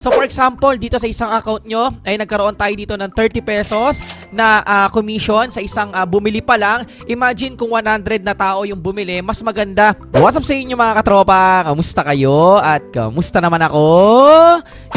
So for example, dito sa isang account nyo, ay nagkaroon tayo dito ng 30 pesos na commission sa isang bumili pa lang. Imagine kung 100 na tao yung bumili, mas maganda. What's up sa inyo mga katropa? Kamusta kayo? At kamusta naman ako?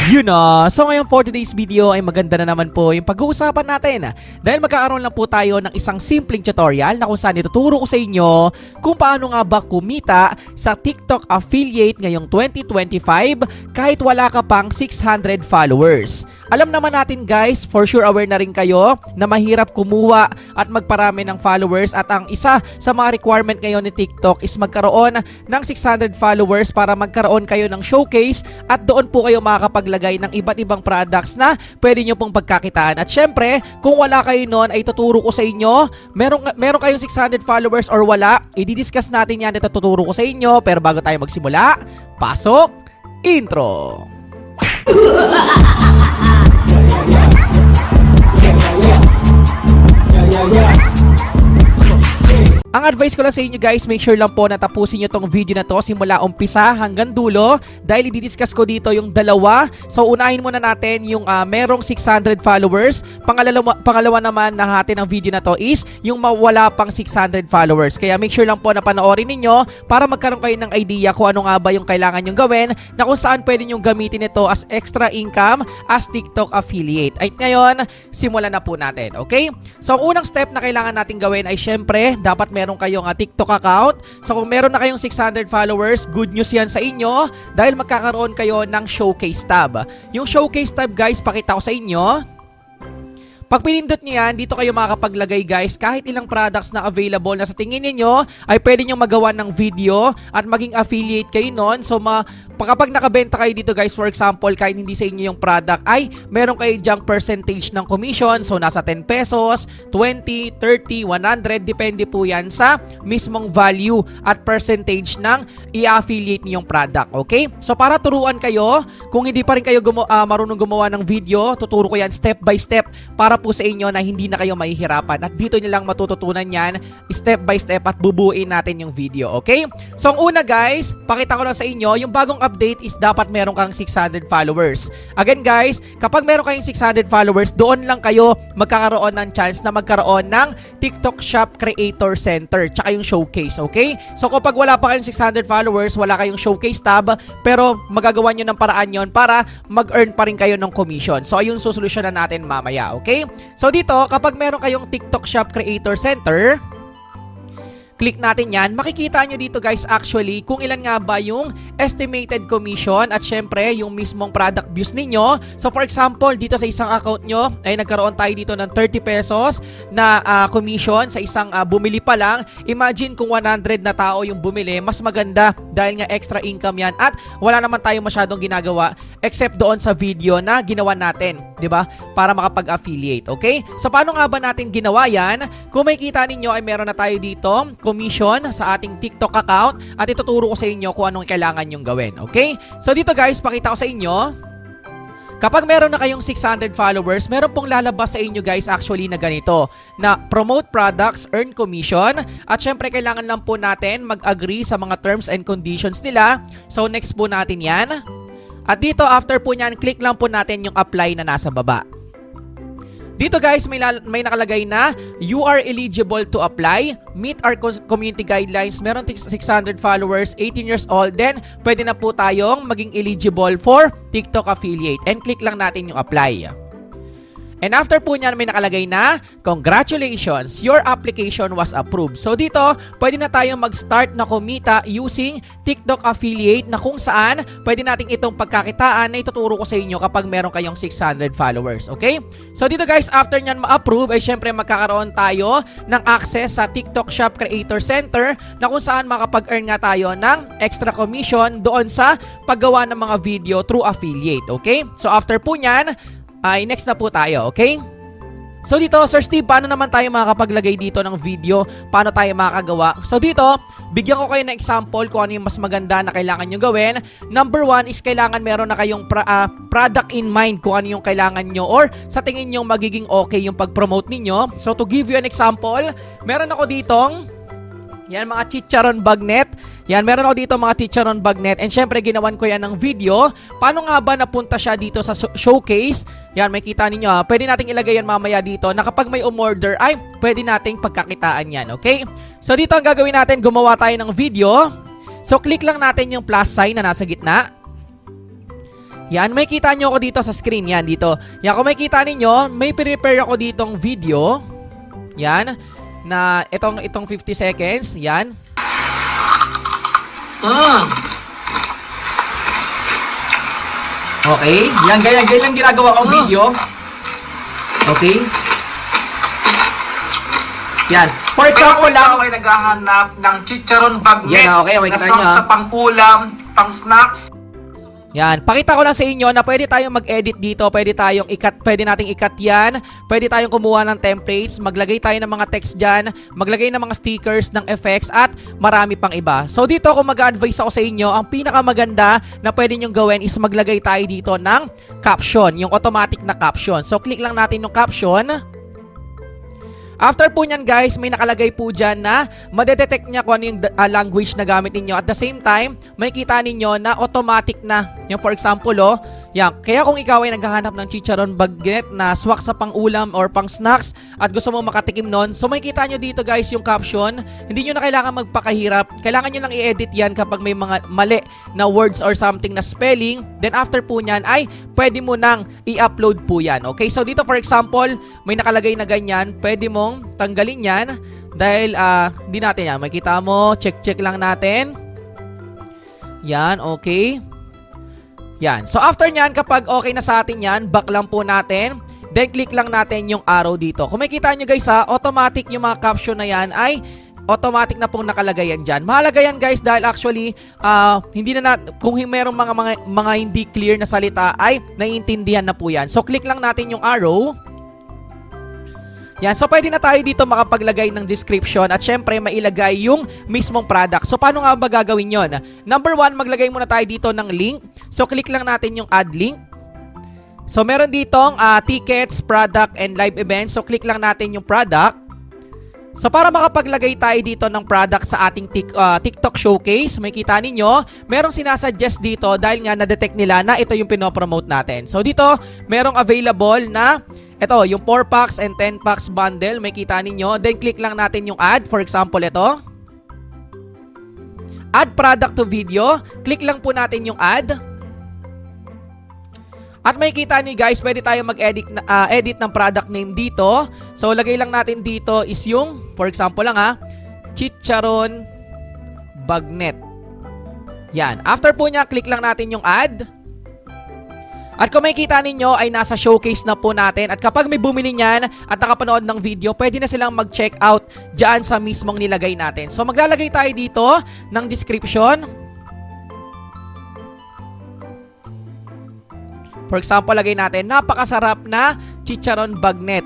Yun na. So ngayon for today's video ay maganda na naman po yung pag-uusapan natin. Dahil magkakaroon lang po tayo ng isang simpleng tutorial na kung saan ituturo ko sa inyo kung paano nga ba kumita sa TikTok affiliate ngayong 2025 kahit wala ka pang 600 followers. Alam naman natin guys, for sure aware na rin kayo na mahirap kumuha at magparami ng followers at ang isa sa mga requirement ngayon ni TikTok is magkaroon ng 600 followers para magkaroon kayo ng showcase at doon po kayo makakapaglagay ng iba't ibang products na pwede nyo pong pagkakitaan. At syempre, kung wala kayo nun ay tuturo ko sa inyo, meron kayong 600 followers or wala, i-discuss natin yan at tuturo ko sa inyo. Pero bago tayo magsimula, pasok, intro! Ang advice ko lang sa inyo guys, make sure lang po na tapusin nyo tong video na to simula umpisa hanggang dulo dahil i-discuss ko dito yung dalawa. So unahin muna natin yung merong 600 followers. Pangalawa naman na natin ang video na to is yung mawala pang 600 followers. Kaya make sure lang po na panoorin ninyo para magkaroon kayo ng idea kung ano nga ba yung kailangan nyong gawin na kung saan pwede nyong gamitin ito as extra income as TikTok affiliate. At ngayon, simulan na po natin. Okay? So ang unang step na kailangan natin gawin ay syempre dapat meron kayong TikTok account. So kung meron na kayong 600 followers, good news yan sa inyo dahil magkakaroon kayo ng showcase tab. Yung showcase tab guys, pakita ko sa inyo. Pag pinindot nyo yan, dito kayo makakapaglagay guys kahit ilang products na available na sa tingin niyo ay pwede nyo magawa ng video at maging affiliate kayo nun. So kapag nakabenta kayo dito guys, for example, kahit hindi sa inyo yung product, ay meron kayo dyang percentage ng commission. So nasa 10 pesos, 20, 30, 100, depende po yan sa mismong value at percentage ng i-affiliate niyong product. Okay? So para turuan kayo, kung hindi pa rin kayo marunong gumawa ng video, tuturo ko yan step by step para po sa inyo na hindi na kayo mahihirapan at dito nyo lang matututunan yan step by step at bubuin natin yung video, okay? So ang una guys, pakita ko lang sa inyo, yung bagong update is dapat meron kang 600 followers. Again guys, kapag meron kayong 600 followers, doon lang kayo magkakaroon ng chance na magkaroon ng TikTok Shop Creator Center tsaka yung showcase, okay? So kapag wala pa kayong 600 followers, wala kayong showcase tab, pero magagawa nyo ng paraan yon para mag-earn pa rin kayo ng commission. So ayun susolusyonan natin mamaya, okay? So dito, kapag meron kayong TikTok Shop Creator Center, click natin yan. Makikita nyo dito guys actually kung ilan nga ba yung estimated commission at syempre yung mismong product views ninyo. So for example, dito sa isang account nyo ay nagkaroon tayo dito ng 30 pesos na commission sa isang bumili pa lang. Imagine kung 100 na tao yung bumili, mas maganda dahil nga extra income yan at wala naman tayong masyadong ginagawa except doon sa video na ginawa natin, di ba? Para makapag-affiliate, okay? So paano nga ba natin ginawa yan? Kung makikita ninyo ay meron na tayo dito commission sa ating TikTok account at ituturo ko sa inyo kung anong kailangan nyong gawin, okay? So dito guys, pakita ko sa inyo. Kapag meron na kayong 600 followers, meron pong lalabas sa inyo guys actually na ganito, na promote products, earn commission, at syempre kailangan lang po natin mag-agree sa mga terms and conditions nila. So next po natin yan. At dito after po nyan, click lang po natin yung apply na nasa baba. Dito guys, may nakalagay na you are eligible to apply, meet our community guidelines, meron 600 followers, 18 years old, then pwede na po tayong maging eligible for TikTok affiliate. And click lang natin yung apply. And after po niyan, may nakalagay na, congratulations, your application was approved. So dito, pwede na tayong mag-start na kumita using TikTok affiliate na kung saan pwede natin itong pagkakitaan na ituturo ko sa inyo kapag meron kayong 600 followers. Okay? So dito guys, after niyan ma-approve, ay syempre magkakaroon tayo ng access sa TikTok Shop Creator Center na kung saan makapag-earn nga tayo ng extra commission doon sa paggawa ng mga video through affiliate. Okay? So after po niyan, ay next na po tayo, okay? So dito, Sir Steve, paano naman tayo makakapaglagay dito ng video? Paano tayo makakagawa? So dito, bigyan ko kayo ng example kung ano yung mas maganda na kailangan nyo gawin. Number 1 is kailangan meron na kayong product in mind kung ano yung kailangan nyo or sa tingin nyo magiging okay yung pag-promote ninyo. So to give you an example, meron ako ditong Yan, mga chicharon bagnet. Yan, meron ako dito mga chicharon bagnet. And syempre, ginawan ko yan ng video. Paano nga ba napunta siya dito sa showcase? Yan, may kita ninyo ha. Pwede nating ilagay yan mamaya dito na kapag may umorder, ay pwede nating pagkakitaan yan, okay? So, dito ang gagawin natin, gumawa tayo ng video. So, click lang natin yung plus sign na nasa gitna. Yan, may kita nyo ako dito sa screen. Yan, dito. Yan, kung may kita ninyo, may prepare ako ditong video. Yan. Na itong 50 seconds, yan. Okay, yan ganyan ginagawa kong video. Okay. Yan. For example lang, ay naghahanap ng chicharon bagnet. Yan, okay, na sa pangkulam, pang snacks. Yan, pakita ko lang sa inyo na pwede tayong mag-edit dito, pwede nating ikat yan, pwede tayong kumuha ng templates, maglagay tayo ng mga text dyan, maglagay ng mga stickers, ng effects, at marami pang iba. So dito kung mag-advise ako sa inyo, ang pinakamaganda na pwede nyong gawin is maglagay tayo dito ng caption, yung automatic na caption. So click lang natin yung caption. After po nyan guys, may nakalagay po dyan na madedetect niya kung ano yung language na gamit ninyo. At the same time, may kita ninyo na automatic na. Yung for example, yan. Kaya kung ikaw ay naghahanap ng chicharon bagnet na swak sa pang-ulam or pang-snacks at gusto mo makatikim nun, so may kita nyo dito guys yung caption. Hindi nyo na kailangan magpakahirap. Kailangan nyo lang i-edit yan kapag may mga mali na words or something na spelling. Then after po nyan ay pwede mo nang i-upload po yan. Okay, so dito for example, may nakalagay na ganyan. Pwede mong tanggalin yan dahil hindi natin yan. Makita mo, check lang natin. Yan, okay. Yan. So after nyan, kapag okay na sa atin yan, back lang po natin. Then click lang natin yung arrow dito. Kung makikita nyo guys automatic yung mga caption na yan ay automatic na pong nakalagay yan dyan. Mahalaga yan guys dahil actually kung merong mga hindi clear na salita ay naiintindihan na po yan. So click lang natin yung arrow. Yan, so pwede na tayo dito makapaglagay ng description at syempre mailagay yung mismong product. So paano nga ba gagawin yon? Number 1, maglagay muna tayo dito ng link. So click lang natin yung add link. So meron ditong tickets, product, and live events. So click lang natin yung product. So para makapaglagay tayo dito ng product sa ating TikTok showcase, may kita ninyo, merong sinasuggest dito dahil nga na-detect nila na ito yung pinopromote natin. So dito, merong available na ito, yung 4 packs and 10 packs bundle, may kita ninyo. Then click lang natin yung add. For example, ito. Add product to video. Click lang po natin yung add. At may kita niyo guys, pwede tayo mag-edit edit ng product name dito. So lagay lang natin dito is yung, for example lang chicharon bagnet. Yan. After po niya, click lang natin yung add. At kung may kita ninyo ay nasa showcase na po natin. At kapag may bumili niyan at nakapanood ng video, pwede na silang mag-check out dyan sa mismong nilagay natin. So maglalagay tayo dito ng description. For example, lagay natin, napakasarap na chicharon bagnet.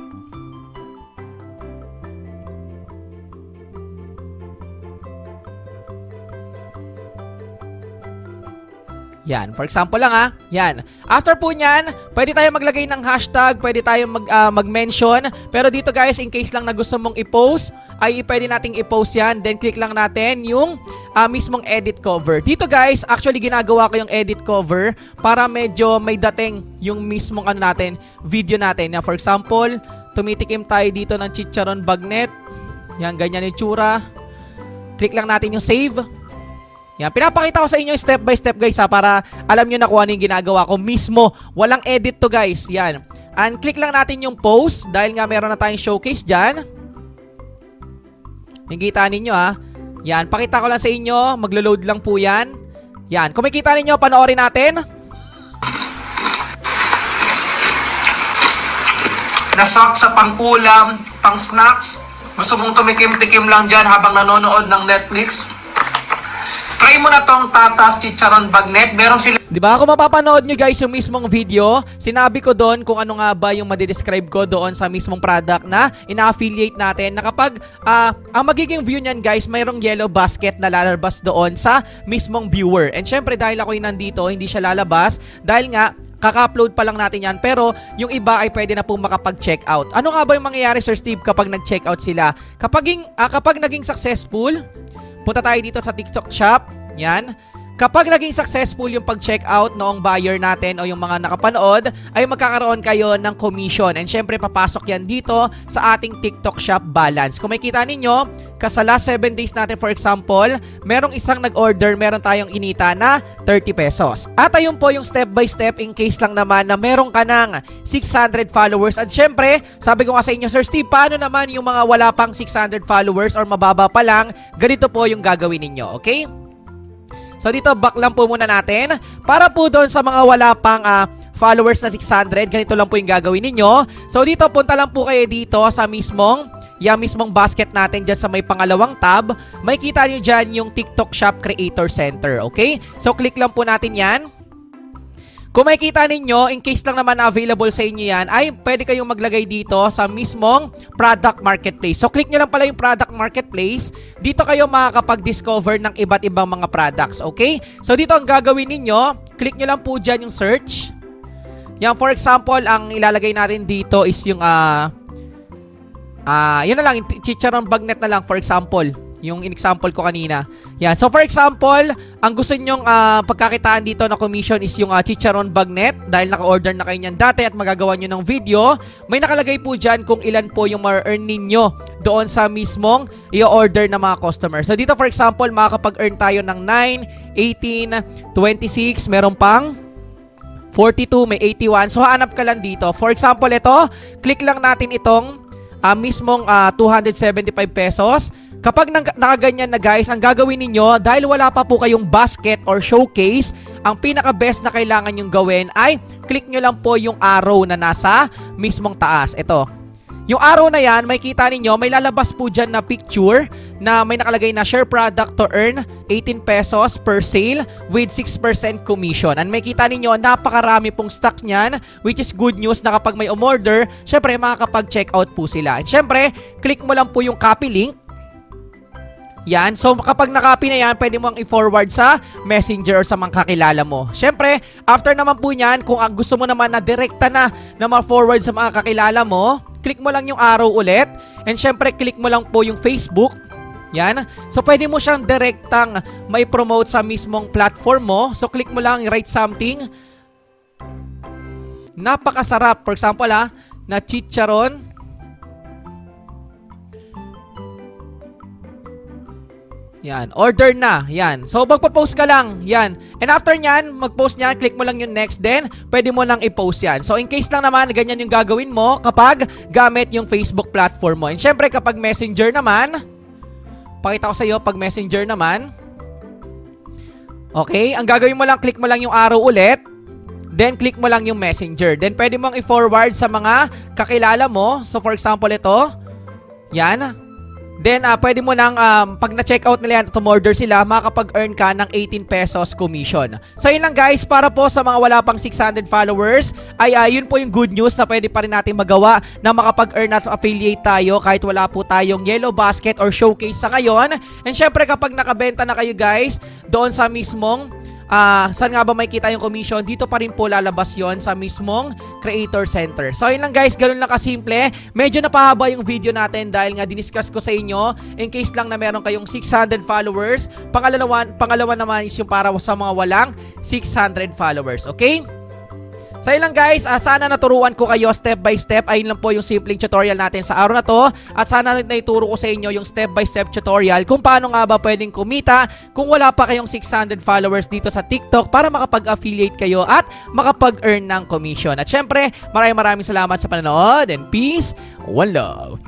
Yan, for example lang yan. After po nyan, pwede tayo maglagay ng hashtag, pwede tayo mag-mention. Pero dito guys, in case lang na gusto mong i-post, ay pwede nating i-post yan. Then click lang natin yung mismong edit cover. Dito guys, actually ginagawa ko yung edit cover para medyo may dating yung mismong video natin. Yan, for example, tumitikim tayo dito ng chicharon bagnet. Yan, ganyan yung tsura. Click lang natin yung save. Yan, pinapakita ko sa inyo step by step guys para alam nyo na kung ano yung ginagawa ko mismo. Walang edit to guys. Yan. And click lang natin yung post dahil nga meron na tayong showcase dyan. Nakikita ninyo Yan, pakita ko lang sa inyo. Maglo-load lang po yan. Yan, kung makikita ninyo, panoorin natin. Nasak sa pangkulam, pang snacks. Gusto mong tumikim-tikim lang dyan habang nanonood ng Netflix? Try mo na tong Tatas Chicharon Bagnet. Meron sila. Diba? Kung mapapanood nyo guys yung mismong video, sinabi ko doon kung ano nga ba yung madidescribe ko doon sa mismong product na ina-affiliate natin na kapag ang magiging view nyan guys, mayroong yellow basket na lalabas doon sa mismong viewer. And syempre dahil ako yung nandito, hindi siya lalabas dahil nga kaka-upload pa lang natin yan. Pero yung iba ay pwede na pong makapag-check out. Ano nga ba yung mangyayari Sir Steve kapag nag-check out sila? Kapag naging successful, Punta tayo dito sa TikTok Shop. Yan. Kapag naging successful yung pag-checkout noong buyer natin o yung mga nakapanood, ay magkakaroon kayo ng commission. And syempre, papasok yan dito sa ating TikTok Shop balance. Kung makikita ninyo, sa last 7 days natin, for example, merong isang nag-order, meron tayong inita na 30 pesos. At ayun po yung step by step in case lang naman na meron ka ng 600 followers. At syempre, sabi ko nga sa inyo, Sir Steve, paano naman yung mga wala pang 600 followers or mababa pa lang? Ganito po yung gagawin ninyo, okay? So dito, back lang po muna natin. Para po doon sa mga wala pang followers na 600, ganito lang po yung gagawin ninyo. So dito, punta lang po kayo dito sa mismong basket natin dyan sa may pangalawang tab. May kita nyo dyan yung TikTok Shop Creator Center, okay? So click lang po natin yan. Kung makikita ninyo, in case lang naman na available sa inyo yan, ay pwede kayong maglagay dito sa mismong product marketplace. So click nyo lang pala yung product marketplace. Dito kayo makakapag-discover ng iba't ibang mga products, okay? So dito ang gagawin ninyo, click nyo lang po dyan yung search. Yan, for example, ang ilalagay natin dito is yung, yun na lang, chicharon bagnet na lang, for example. Yung in-example ko kanina. Yan. So, for example, ang gusto nyong pagkakitaan dito na commission is yung chicharon bagnet dahil naka-order na kayo niyan dati at magagawa nyo ng video. May nakalagay po dyan kung ilan po yung ma-earn ninyo doon sa mismong i-order na mga customer. So, dito for example, makakapag-earn tayo ng 9, 18, 26, meron pang 42, may 81. So, hanap ka lang dito. For example, ito, click lang natin itong mismong 275 pesos. Kapag nakaganyan na guys, ang gagawin ninyo, dahil wala pa po kayong basket or showcase, ang pinaka-best na kailangan nyong gawin ay click nyo lang po yung arrow na nasa mismong taas. Ito. Yung arrow na yan, may kita ninyo, may lalabas po dyan na picture na may nakalagay na share product to earn 18 pesos per sale with 6% commission. And may kita ninyo, napakarami pong stocks niyan, which is good news na kapag may umorder, syempre makakapag-checkout po sila. And syempre, click mo lang po yung copy link. Yan. So, kapag nakopy na yan, pwede mong i-forward sa messenger or sa mga kakilala mo. Siyempre, after naman po yan, kung gusto mo naman na direkta na ma-forward sa mga kakilala mo, click mo lang yung arrow ulit. And siyempre, click mo lang po yung Facebook. Yan. So, pwede mo siyang direktang may promote sa mismong platform mo. So, click mo lang, write something. Napakasarap. For example, na chicharon. Yan, order na. Yan. So, magpo-post ka lang. Yan. And after nyan, mag-post nyan, click mo lang yung next, then pwede mo nang i-post yan. So, in case lang naman, ganyan yung gagawin mo kapag gamit yung Facebook platform mo. And syempre, kapag messenger naman, pakita ko sa iyo, pag messenger naman, okay, ang gagawin mo lang, click mo lang yung arrow ulit, then click mo lang yung messenger. Then, pwede mong i-forward sa mga kakilala mo. So, for example, ito. Yan. Then, pwede mo nang, pag na-checkout nila yan, tumorder sila, makakapag-earn ka ng 18 pesos commission. So, yun lang guys, para po sa mga wala pang 600 followers, ay yun po yung good news na pwede pa rin natin magawa na makapag-earn at affiliate tayo kahit wala po tayong yellow basket or showcase sa ngayon. And syempre, kapag nakabenta na kayo guys, doon sa mismong saan nga ba may kita yung commission? Dito pa rin po lalabas yon sa mismong Creator Center. So yun lang guys, ganun lang kasimple. Medyo napahaba yung video natin dahil nga diniscuss ko sa inyo in case lang na meron kayong 600 followers. Pangalawa naman is yung para sa mga walang 600 followers. Okay? So yun lang guys, sana naturuan ko kayo step by step. Ayun lang po yung simpleng tutorial natin sa araw na to. At sana naituro ko sa inyo yung step by step tutorial kung paano nga ba pwedeng kumita kung wala pa kayong 600 followers dito sa TikTok para makapag-affiliate kayo at makapag-earn ng commission. At syempre, maraming salamat sa panonood and peace, one love.